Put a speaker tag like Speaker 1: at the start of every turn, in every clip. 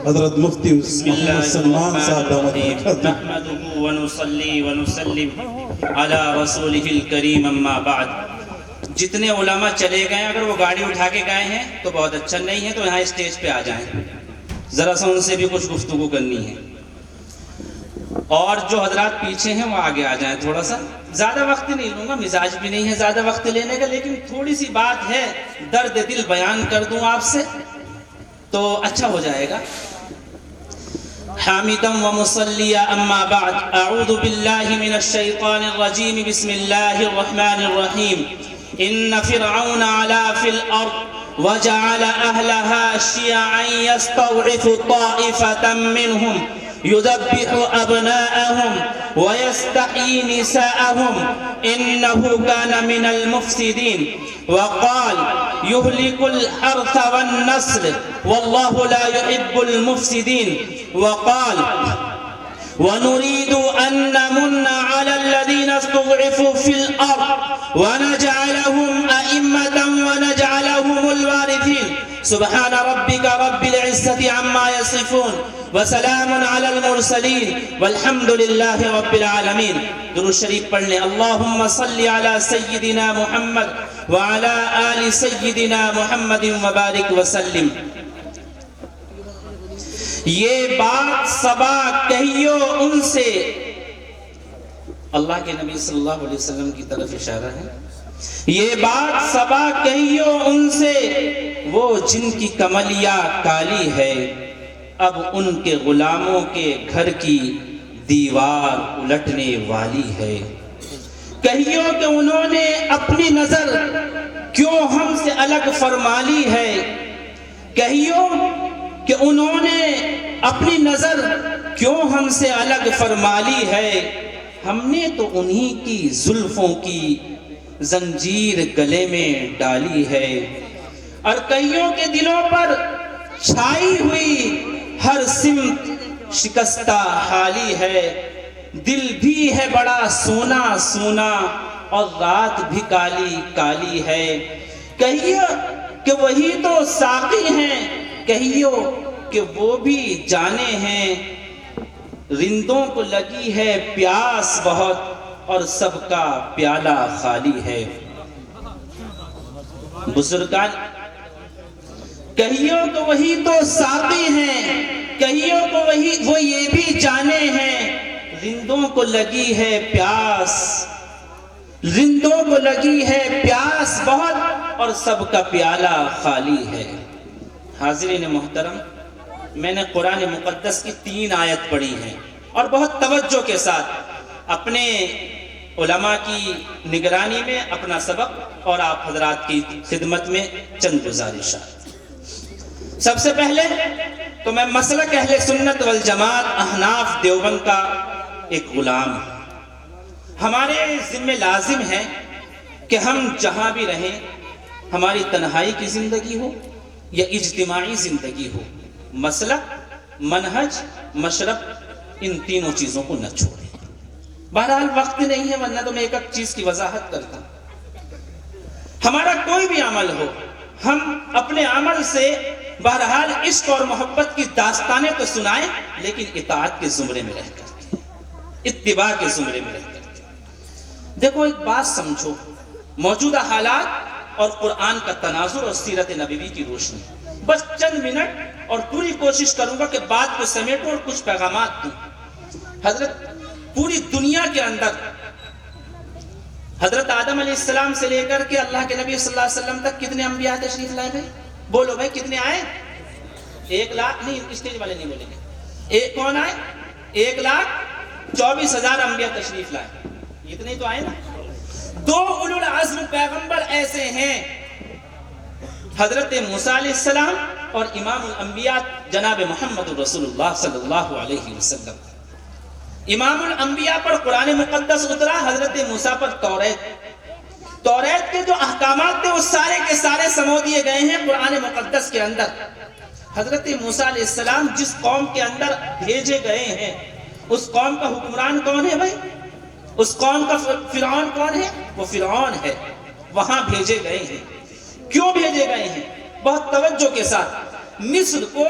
Speaker 1: حضرت مفتی محمد سلمان صاحب دعوت برکاتہ۔
Speaker 2: نحمده ونصلي ونسلم على رسوله الكريم اما بعد۔ جتنے علماء چلے گئے اگر وہ گاڑی اٹھا کے گئے ہیں تو بہت اچھا، نہیں ہے تو یہاں اسٹیج پہ آ جائیں، ذرا سا ان سے بھی کچھ گفتگو کرنی ہے۔ اور جو حضرات پیچھے ہیں وہ آگے آ جائیں، تھوڑا سا زیادہ وقت نہیں لوں گا، مزاج بھی نہیں ہے زیادہ وقت لینے کا، لیکن تھوڑی سی بات ہے، درد دل بیان کر دوں آپ سے تو اچھا ہو جائے گا۔ حامدا ومصلیا اما بعد، اعوذ باللہ من الشیطان الرجیم، بسم اللہ الرحمن الرحیم۔ ان فرعون علا فی الارض وجعل اہلها شیعا یستضعف طائفة منهم يذبح أبناءهم ويستحيي نساءهم إنه كان من المفسدين، وقال يهلك الحرث والنسل والله لا يحب المفسدين، وقال ونريد أن نمن على الذين استضعفوا في الأرض ونجعلهم أئمة ونجعلهم الوارثين، سبحان ربك رب العزة عما يصفون وسلام على المرسلين والحمد لله رب العالمين۔ درود شریف پڑھ لیں۔ اللهم صل على سيدنا محمد وعلى آل سيدنا محمد وبارك وسلم۔ یہ بات صبا کہیو ان سے، اللہ کے نبی صلی اللہ علیہ وسلم کی طرف اشارہ ہے، یہ بات صبا کہیو ان سے، وہ جن کی کملیاں کالی ہے، اب ان کے غلاموں کے گھر کی دیوار الٹنے والی ہے۔ کہیو کہ انہوں نے اپنی نظر کیوں ہم سے الگ فرما لی ہے، کہیو کہ انہوں نے اپنی نظر کیوں ہم سے الگ فرما لی ہے، ہم نے تو انہی کی زلفوں کی زنجیر گلے میں ڈالی ہے۔ اور کئیوں کے دلوں پر چھائی ہوئی ہر سمت شکستہ حالی ہے، دل بھی ہے بڑا سونا سونا اور رات بھی کالی کالی ہے۔ کہیے کہ وہی تو ساقی ہیں، کہیو کہ وہ بھی جانے ہیں، رندوں کو لگی ہے پیاس بہت اور سب کا پیالہ خالی ہے۔ بزرگان کہیو کہ وہی تو ساقی ہیں، کہیو کہ وہ یہ بھی جانے ہیں، رندوں کو لگی ہے پیاس، رندوں کو لگی ہے پیاس بہت اور سب کا پیالہ خالی ہے۔ حاضرین محترم، میں نے قرآن مقدس کی 3 آیت پڑھی ہیں اور بہت توجہ کے ساتھ اپنے علماء کی نگرانی میں اپنا سبق اور آپ حضرات کی خدمت میں چند گزارشات۔ سب سے پہلے تو میں مسلک اہل سنت والجماعت احناف دیوبند کا ایک غلام ہوں۔ ہمارے ذمہ لازم ہے کہ ہم جہاں بھی رہیں، ہماری تنہائی کی زندگی ہو یا اجتماعی زندگی ہو، مسلک، منہج، مشرب، ان تینوں چیزوں کو نہ چھوڑیں۔ بہرحال وقت نہیں ہے ورنہ تو میں ایک چیز کی وضاحت کرتا ہوں۔ ہمارا کوئی بھی عمل ہو، ہم اپنے عمل سے بہرحال عشق اور محبت کی داستانیں تو سنائیں، لیکن اطاعت کے زمرے میں رہ کر کے، اتباع کے زمرے میں رہ کر کے۔ دیکھو ایک بات سمجھو، موجودہ حالات اور قرآن کا تناظر اور سیرت نبوی کی روشنی، بس چند منٹ اور پوری کوشش کروں گا کہ بات کو سمیٹوں اور کچھ پیغامات دوں۔ حضرت پوری دنیا کے اندر حضرت آدم علیہ السلام سے لے کر کے اللہ کے نبی صلی اللہ علیہ وسلم تک کتنے انبیاء تشریف لائے بھائی؟ بولو بھائی کتنے آئے؟ 1 لاکھ نہیں، اسٹیج والے نہیں بولیں گے۔ کون آئے؟ 1,24,000 انبیاء تشریف لائے، اتنے تو آئے نا۔ 2 اولو العزم پیغمبر ایسے ہیں، حضرت موسیٰ علیہ السلام اور امام الانبیاء جناب محمد رسول اللہ صلی اللہ علیہ وسلم۔ امام الانبیاء پر قرآن مقدس اترا، حضرت موسیٰ پر توریت کے جو احکامات تھے وہ سارے کے سارے سمو دیے گئے ہیں قرآن مقدس کے اندر۔ حضرت موسیٰ علیہ السلام جس قوم کے اندر بھیجے گئے ہیں، اس قوم کا حکمران کون ہے بھائی؟ اس قوم کا فرعون کون ہے؟ وہ فرعون ہے، وہاں بھیجے گئے ہیں۔ کیوں بھیجے گئے ہیں؟ بہت توجہ کے ساتھ۔ مصر کو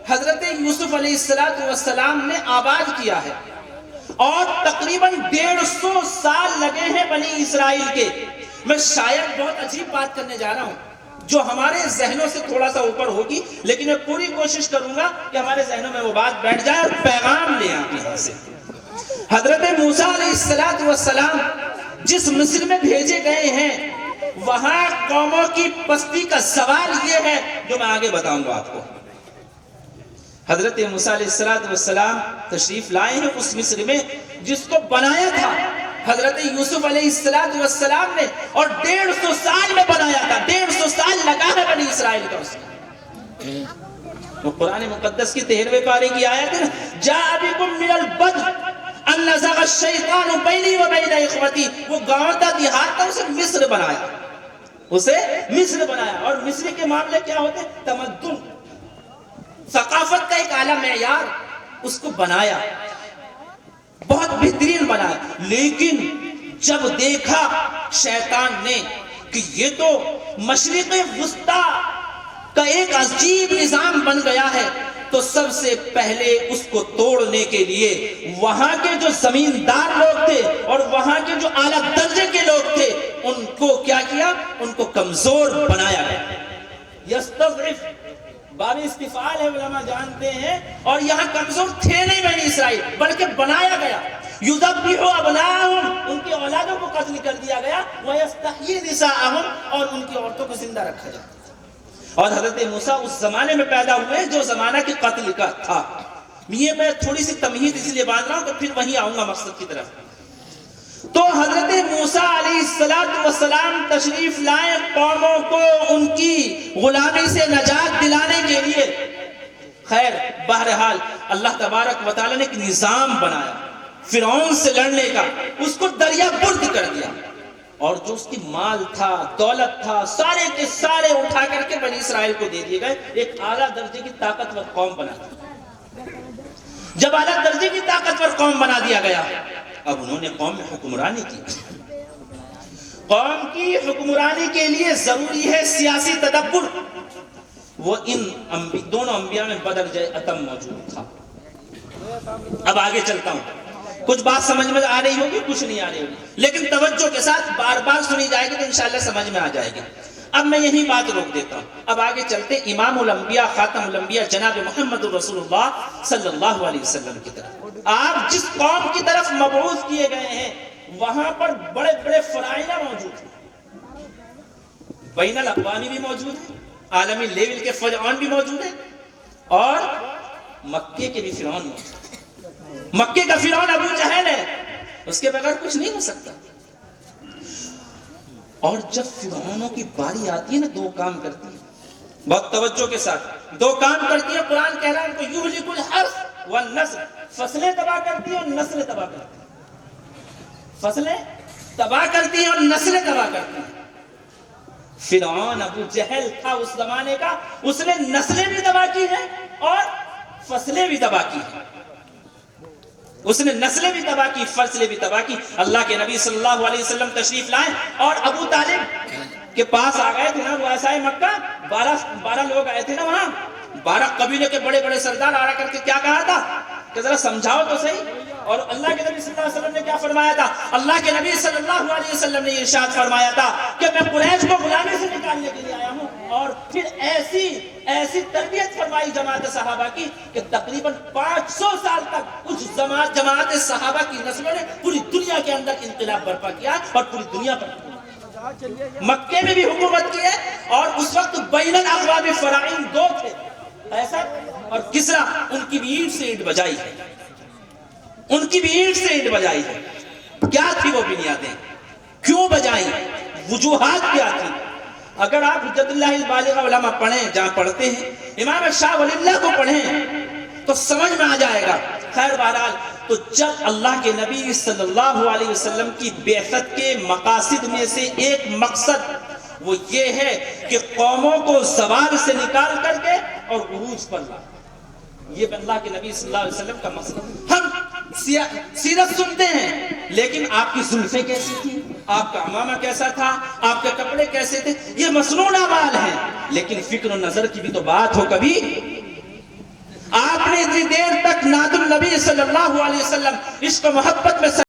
Speaker 2: حضرت یوسف علیہ السلام نے آباد کیا ہے اور تقریباً 150 سال لگے ہیں بنی اسرائیل کے. میں شاید بہت عجیب بات کرنے جا رہا ہوں جو ہمارے ذہنوں سے تھوڑا سا اوپر ہوگی، لیکن میں پوری کوشش کروں گا کہ ہمارے ذہنوں میں وہ بات بیٹھ جائے اور پیغام لے آئیں یہاں سے. حضرت موسیٰ علیہ السلام جس مصر میں بھیجے گئے ہیں، وہاں قوموں کی پستی کا سوال یہ ہے جو میں آگے بتاؤں گا آپ کو. حضرت موسیٰ علیہ السلام تشریف لائے ہیں اس مصر میں جس کو بنایا تھا حضرت یوسف علیہ السلام نے، اور 150 سال میں بنایا تھا. 150 سال لگا ہے بنی اسرائیل کا اس میں. وہ قرآن مقدس کی 13ویں پارے کی آیت ہے، جاء بکم من البدو ان نزغ الشیطان بینی و بین اخوتی. وہ گاؤں تھا، دیہات تھا، اسے مصر بنایا. اور مصر کے معاملے کیا ہوتے؟ تمدن، ثقافت کا ایک اعلیٰ معیار، اس کو بنایا، بہت بہترین بنایا. لیکن جب دیکھا شیطان نے کہ یہ تو مشرق وسطی کا ایک عجیب نظام بن گیا ہے، تو سب سے پہلے اس کو توڑنے کے لیے وہاں کے جو زمیندار لوگ تھے اور وہاں کے جو اعلیٰ درجے کے لوگ تھے ان کو کیا کیا؟ ان کو کمزور بنایا گیا. یستضعف باب استفعال ہے، علماء جانتے ہیں، اور یہاں کمزور تھے نہیں بنی اسرائیل بلکہ بنایا گیا. یذبح ابناءہم، ان کی اولادوں کو قتل کر دیا گیا. ویستحیی نساءہم، اور ان کی عورتوں کو زندہ رکھا جاتا. اور حضرت موسیٰ اس زمانے میں پیدا ہوئے جو زمانہ کی قتل کا تھا. یہ میں تھوڑی سی تمہید اس لیے باندھ رہا ہوں کہ پھر وہیں آؤں گا مقصد کی طرف. تو حضرت موسیٰ علیہ السلام تشریف لائے قوموں کو ان کی غلامی سے نجات دلانے کے لیے. خیر بہرحال اللہ تبارک و تعالیٰ نے ایک نظام بنایا فرعون سے لڑنے کا. اس کو دریا برد کر دیا، اور جو اس کی مال تھا، دولت تھا، سارے کے سارے اٹھا کر کے بنی اسرائیل کو دے دیے گئے. ایک اعلیٰ درجے کی طاقتور قوم بنا دی. جب اعلیٰ درجے کی طاقتور قوم بنا دیا گیا، اب انہوں نے قوم میں حکمرانی کی. قوم کی حکمرانی کے لیے ضروری ہے سیاسی تدبر. وہ ان دونوں انبیاء میں بدرجہ اتم موجود تھا. اب آگے چلتا ہوں. کچھ بات سمجھ میں آ رہی ہوگی، کچھ نہیں آ رہی ہوگی، لیکن توجہ کے ساتھ بار بار سنی جائے گی تو انشاءاللہ سمجھ میں آ جائے گی. اب میں یہی بات روک دیتا ہوں. اب آگے چلتے امام الانبیاء خاتم الانبیاء جناب محمد رسول اللہ صلی اللہ علیہ وسلم کی طرف. آپ جس قوم کی طرف مبعوث کیے گئے ہیں وہاں پر بڑے بڑے فرائض موجود ہیں، بین الاقوامی بھی موجود ہیں، عالمی لیول کے فرعون بھی موجود ہیں، اور مکے کے بھی فرعون موجود ہیں. مکے کا فرعون ابو جہل ہے، اس کے بغیر کچھ نہیں ہو سکتا. اور جب فرعونوں کی باری آتی ہے نا، دو کام کرتی ہے، بہت توجہ کے ساتھ دو کام کرتی ہے. قرآن کہہ رہا ہے ان کو یہلک الحرث والنسل، فصلیں تباہ کرتی ہیں اور نسلیں تباہ کرتی ہیں. فصلیں تباہ کرتی ہیں اور نسلیں تباہ کرتی ہیں. فرعون ابو جہل تھا اس زمانے کا، اس نے نسلیں بھی تباہ کی ہیں اور فصلیں بھی تباہ کی ہیں. اس نے نسلیں بھی تباہ کی، فصلیں بھی تباہ کی. اللہ کے نبی صلی اللہ علیہ وسلم تشریف لائے اور ابو طالب کے پاس آ گئے تھے نا. وہ ایسا ہے مکہ 12 لوگ آئے تھے نا، وہاں 12 قبیلے کے بڑے بڑے سردار آ کر کے کیا کہا تھا کہ ذرا سمجھاؤ تو صحیح. اور اللہ کے نبی صلی اللہ علیہ وسلم نے کیا فرمایا تھا؟ اللہ کے نبی صلی اللہ علیہ وسلم نے ارشاد فرمایا تھا کہ میں قریش کو غلامی سے نکالنے کے لیے آیا ہوں. اور پھر ایسی تربیت فرمائی جماعت صحابہ کی کہ تقریباً 500 سال تک اس جماعت صحابہ کی نسلوں نے پوری دنیا کے اندر انقلاب برپا کیا اور پوری دنیا پر مکے میں بھی حکومت کی ہے. اور اس وقت بین الاقوامی فرائض 2 تھے، ایسا اور کسرا. ان کی بھی اینٹ سے اینٹ بجائی ہے، ان کی بھی اینٹ سے اینٹ بجائی ہے. کیا تھی وہ بنیادیں؟ کیوں بجائی؟ وجوہات کیا تھی؟ اگر آپ حجت اللہ البالغہ علماء پڑھیں، جہاں پڑھتے ہیں، امام شاہ ولی اللہ کو پڑھیں تو سمجھ میں آ جائے گا. خیر بہرحال، تو جب اللہ کے نبی صلی اللہ علیہ وسلم کی بعثت کے مقاصد میں سے ایک مقصد وہ یہ ہے کہ قوموں کو زوال سے نکال کر کے اور عروج پر لا. یہ اللہ کے نبی صلی اللہ علیہ وسلم کا مقصد. ہم سیرت سنتے ہیں لیکن آپ کی زلفیں کیسی تھی، آپ کا عمامہ کیسا تھا، آپ کے کپڑے کیسے تھے، یہ مسنون اعمال ہیں. لیکن فکر و نظر کی بھی تو بات ہو. کبھی النبی صلی اللہ علیہ وسلم عشق و محبت میں